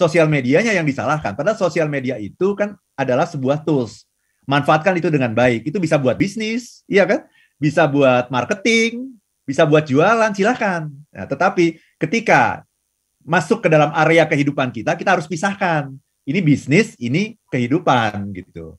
sosial medianya yang disalahkan. Padahal sosial media itu kan adalah sebuah tools. Manfaatkan itu dengan baik. Itu bisa buat bisnis, iya kan? Bisa buat marketing, bisa buat jualan, silakan. Nah, tetapi ketika masuk ke dalam area kehidupan kita, kita harus pisahkan. Ini bisnis, ini kehidupan gitu.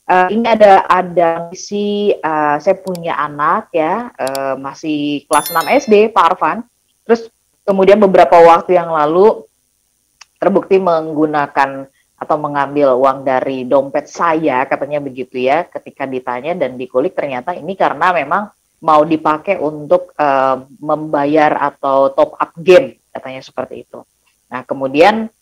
Ini ada misi, saya punya anak ya, masih kelas 6 SD, Pak Arfan. Terus kemudian beberapa waktu yang lalu terbukti menggunakan atau mengambil uang dari dompet saya, katanya begitu ya, ketika ditanya dan dikulik ternyata ini karena memang mau dipakai untuk membayar atau top up game, katanya seperti itu. Nah, kemudian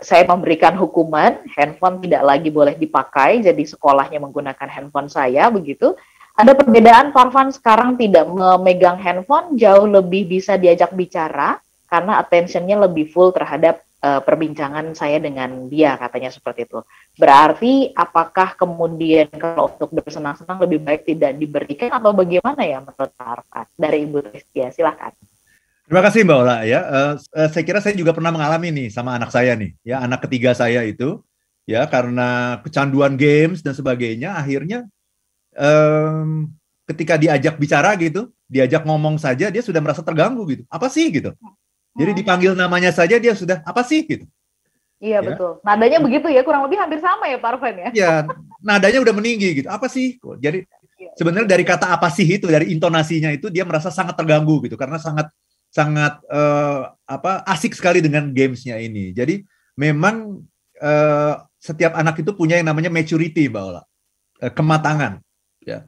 saya memberikan hukuman, handphone tidak lagi boleh dipakai, jadi sekolahnya menggunakan handphone saya, begitu. Ada perbedaan, Pak Arfan sekarang tidak memegang handphone, jauh lebih bisa diajak bicara, karena attention-nya lebih full terhadap perbincangan saya dengan dia, katanya seperti itu. Berarti, apakah kemudian kalau untuk bersenang-senang lebih baik tidak diberikan, atau bagaimana ya menurut Pak Arfan? Dari Ibu Tristia, silakan. Terima kasih Mbak Ola ya. Saya kira saya juga pernah mengalami nih sama anak saya nih, ya anak ketiga saya itu, ya karena kecanduan games dan sebagainya, akhirnya ketika diajak bicara gitu, diajak ngomong saja dia sudah merasa terganggu gitu. Apa sih gitu? Jadi dipanggil namanya saja dia sudah apa sih gitu? Iya ya. Betul. Nadanya begitu ya, kurang lebih hampir sama ya Pak Arfan ya. Iya, nadanya udah meninggi gitu. Apa sih? Jadi sebenarnya dari kata apa sih itu, dari intonasinya itu dia merasa sangat terganggu gitu karena sangat asik sekali dengan gamesnya ini. Jadi memang setiap anak itu punya yang namanya maturity, Mbak Ola, kematangan. Ya.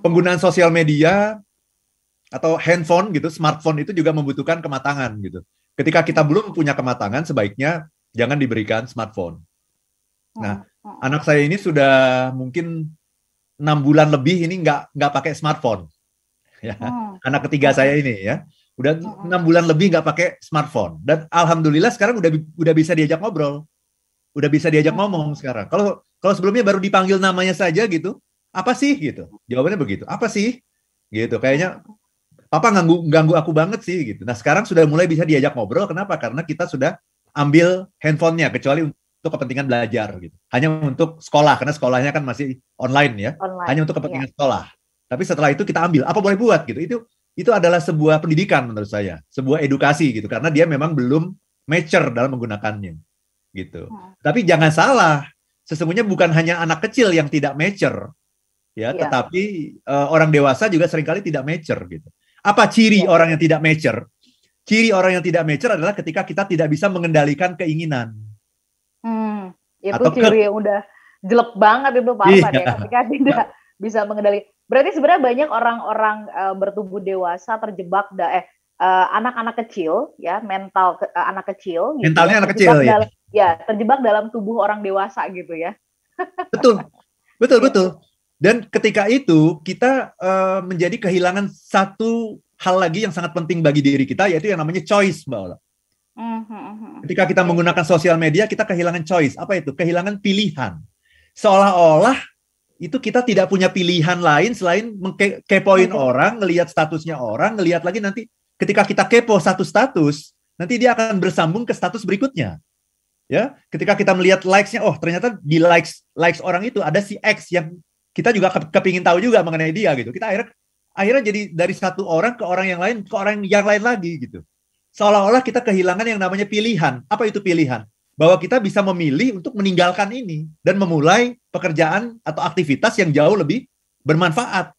Penggunaan sosial media atau handphone gitu, smartphone itu juga membutuhkan kematangan gitu. Ketika kita belum punya kematangan, sebaiknya jangan diberikan smartphone. Nah, anak saya ini sudah mungkin 6 bulan lebih ini nggak pakai smartphone. Ya. Anak ketiga saya ini ya. Udah 6 bulan lebih nggak pakai smartphone. Dan alhamdulillah sekarang udah bisa diajak ngobrol. Udah bisa diajak ngomong sekarang. Kalau sebelumnya baru dipanggil namanya saja gitu, apa sih gitu. Jawabannya begitu. Apa sih? Gitu. Kayaknya papa ganggu aku banget sih gitu. Nah, sekarang sudah mulai bisa diajak ngobrol. Kenapa? Karena kita sudah ambil handphonenya, kecuali untuk kepentingan belajar gitu. Hanya untuk sekolah, karena sekolahnya kan masih online ya. Hanya untuk kepentingan sekolah. Tapi setelah itu kita ambil, apa boleh buat gitu. Itu adalah sebuah pendidikan menurut saya, sebuah edukasi gitu, karena dia memang belum mature dalam menggunakannya gitu. Tapi jangan salah, sesungguhnya bukan hanya anak kecil yang tidak mature ya, tetapi orang dewasa juga seringkali tidak mature gitu. Apa ciri orang yang tidak mature? Ciri orang yang tidak mature adalah ketika kita tidak bisa mengendalikan keinginan. Itu ciri yang udah jelek banget itu Pak Arfan ya, ketika tidak bisa mengendalikan. Berarti sebenarnya banyak orang-orang bertubuh dewasa terjebak anak-anak kecil ya, mental anak kecil gitu. Mentalnya anak kecil ya. Terjebak dalam tubuh orang dewasa gitu ya. Betul. Dan ketika itu kita menjadi kehilangan satu hal lagi yang sangat penting bagi diri kita, yaitu yang namanya choice, Mbak Ola. Ketika kita menggunakan sosial media, kita kehilangan choice. Apa itu? Kehilangan pilihan. Seolah-olah itu kita tidak punya pilihan lain selain kepoin orang, ngelihat statusnya orang, ngelihat lagi nanti ketika kita kepo satu status, nanti dia akan bersambung ke status berikutnya. Ya, ketika kita melihat likes-nya, oh ternyata di likes orang itu ada si X yang kita juga kepingin tahu juga mengenai dia gitu. Kita akhirnya jadi dari satu orang ke orang yang lain, ke orang yang lain lagi gitu. Seolah-olah kita kehilangan yang namanya pilihan. Apa itu pilihan? Bahwa kita bisa memilih untuk meninggalkan ini dan memulai pekerjaan atau aktivitas yang jauh lebih bermanfaat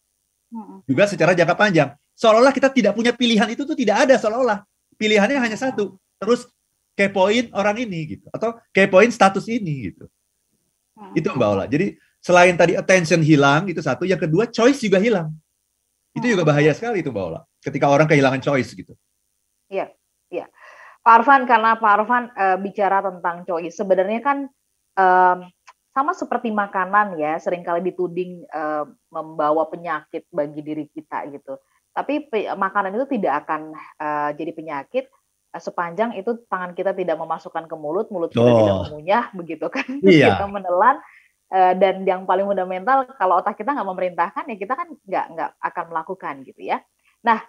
juga secara jangka panjang. Seolah-olah kita tidak punya pilihan, itu tuh tidak ada, seolah-olah pilihannya hanya satu, terus kepoin orang ini gitu, atau kepoin status ini gitu. Itu Mbak Ola. Jadi selain tadi attention hilang, itu satu, yang kedua choice juga hilang. Itu juga bahaya sekali itu Mbak Ola, ketika orang kehilangan choice gitu. Iya. Pak Arfan, karena Pak Arfan bicara tentang choice, sebenarnya kan sama seperti makanan ya, seringkali dituding membawa penyakit bagi diri kita gitu. Tapi makanan itu tidak akan jadi penyakit sepanjang itu tangan kita tidak memasukkan ke mulut kita tidak mengunyah begitu kan. Kita menelan Dan yang paling fundamental, kalau otak kita nggak memerintahkan, ya kita kan nggak akan melakukan gitu ya. Nah,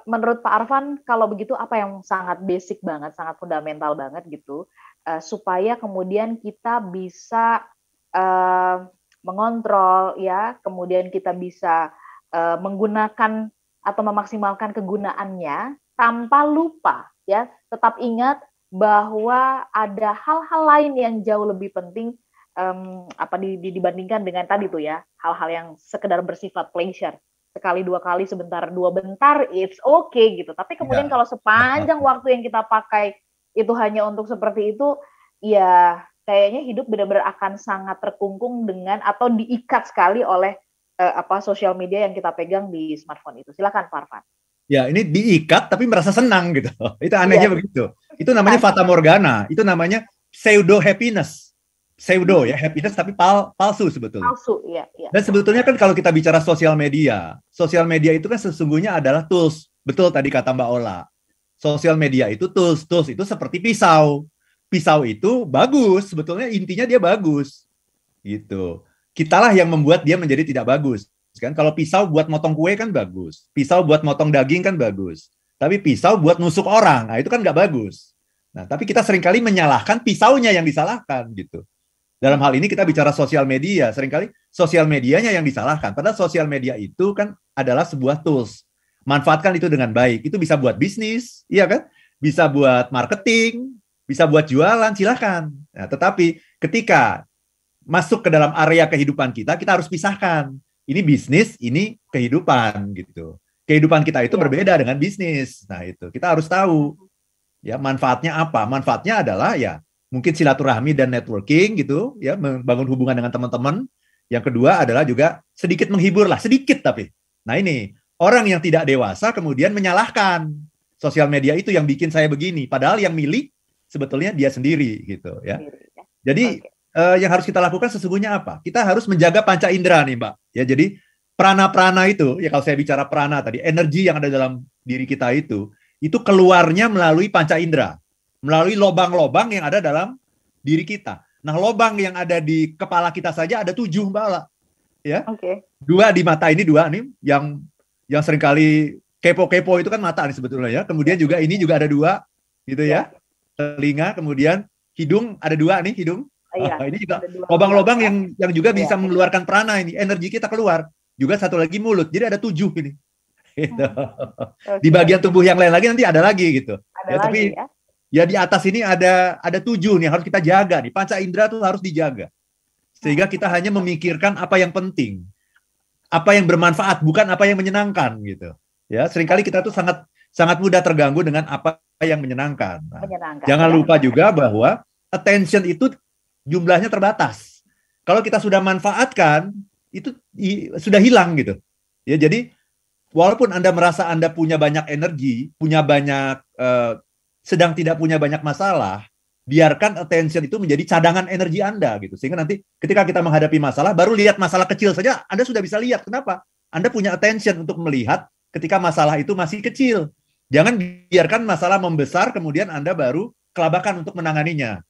menurut Pak Arfan, kalau begitu apa yang sangat basic banget, sangat fundamental banget gitu, supaya kemudian kita bisa mengontrol ya, kemudian kita bisa menggunakan atau memaksimalkan kegunaannya tanpa lupa ya, tetap ingat bahwa ada hal-hal lain yang jauh lebih penting dibandingkan dengan tadi tuh ya, hal-hal yang sekedar bersifat pleasure. Sekali, dua kali, sebentar, dua bentar, it's okay gitu. Tapi kemudian kalau sepanjang waktu yang kita pakai itu hanya untuk seperti itu, ya kayaknya hidup benar-benar akan sangat terkungkung dengan atau diikat sekali oleh sosial media yang kita pegang di smartphone itu. Silakan Pak Arfan. Ya, ini diikat tapi merasa senang gitu. Itu anehnya begitu. Itu namanya fata morgana. Itu namanya pseudo happiness. Pseudo ya, happiness tapi palsu sebetulnya. Palsu, ya. Dan sebetulnya kan kalau kita bicara sosial media itu kan sesungguhnya adalah tools. Betul tadi kata Mbak Ola. Sosial media itu tools itu seperti pisau. Pisau itu bagus, sebetulnya intinya dia bagus. Gitu. Kitalah yang membuat dia menjadi tidak bagus. Kan kalau pisau buat motong kue kan bagus. Pisau buat motong daging kan bagus. Tapi pisau buat nusuk orang, nah itu kan nggak bagus. Nah, tapi kita seringkali menyalahkan pisaunya yang disalahkan gitu. Dalam hal ini kita bicara sosial media, seringkali sosial medianya yang disalahkan. Padahal sosial media itu kan adalah sebuah tools. Manfaatkan itu dengan baik. Itu bisa buat bisnis, iya kan? Bisa buat marketing, bisa buat jualan, silakan. Nah, tetapi ketika masuk ke dalam area kehidupan kita harus pisahkan. Ini bisnis, ini kehidupan gitu. Kehidupan kita itu berbeda dengan bisnis. Nah, itu kita harus tahu. Ya, manfaatnya apa? Manfaatnya adalah ya mungkin silaturahmi dan networking gitu, ya, membangun hubungan dengan teman-teman. Yang kedua adalah juga sedikit menghibur lah, sedikit tapi. Nah ini, orang yang tidak dewasa kemudian menyalahkan sosial media itu yang bikin saya begini, padahal yang milik sebetulnya dia sendiri gitu ya. Jadi yang harus kita lakukan sesungguhnya apa? Kita harus menjaga panca indera nih Mbak. Ya jadi prana-prana itu, ya kalau saya bicara prana tadi, energi yang ada dalam diri kita itu keluarnya melalui panca indera. Melalui lobang-lobang yang ada dalam diri kita. Nah, lobang yang ada di kepala kita saja ada 7, Mbak Ola. Ya. Okay. 2 di mata ini, 2 nih yang seringkali kepo-kepo itu kan mata nih sebetulnya ya. Kemudian juga ini juga ada 2 gitu ya. Telinga, kemudian hidung ada 2 nih, hidung. Ini juga lobang-lobang yang juga bisa mengeluarkan prana ini, energi kita keluar. Juga satu lagi mulut. Jadi ada 7 ini. Gitu. Di bagian tubuh yang lain lagi nanti ada lagi gitu. Ada lagi, tapi ya di atas ini ada 7 nih harus kita jaga nih. Panca indera tuh harus dijaga. Sehingga kita hanya memikirkan apa yang penting. Apa yang bermanfaat, bukan apa yang menyenangkan gitu. Ya, seringkali kita tuh sangat mudah terganggu dengan apa yang menyenangkan. Nah, jangan lupa juga bahwa attention itu jumlahnya terbatas. Kalau kita sudah manfaatkan, itu sudah hilang gitu. Ya, jadi walaupun Anda merasa Anda punya banyak energi, punya banyak sedang tidak punya banyak masalah, biarkan attention itu menjadi cadangan energi Anda gitu. Sehingga nanti ketika kita menghadapi masalah, baru lihat masalah kecil saja, Anda sudah bisa lihat. Kenapa? Anda punya attention untuk melihat ketika masalah itu masih kecil. Jangan biarkan masalah membesar, kemudian Anda baru kelabakan untuk menanganinya.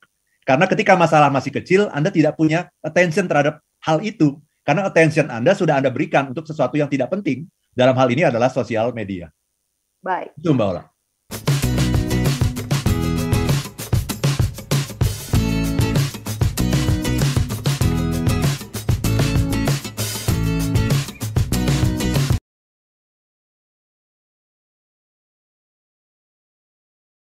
Karena ketika masalah masih kecil, Anda tidak punya attention terhadap hal itu. Karena attention Anda sudah Anda berikan untuk sesuatu yang tidak penting. Dalam hal ini adalah sosial media. Baik. Itu Mbak Ola.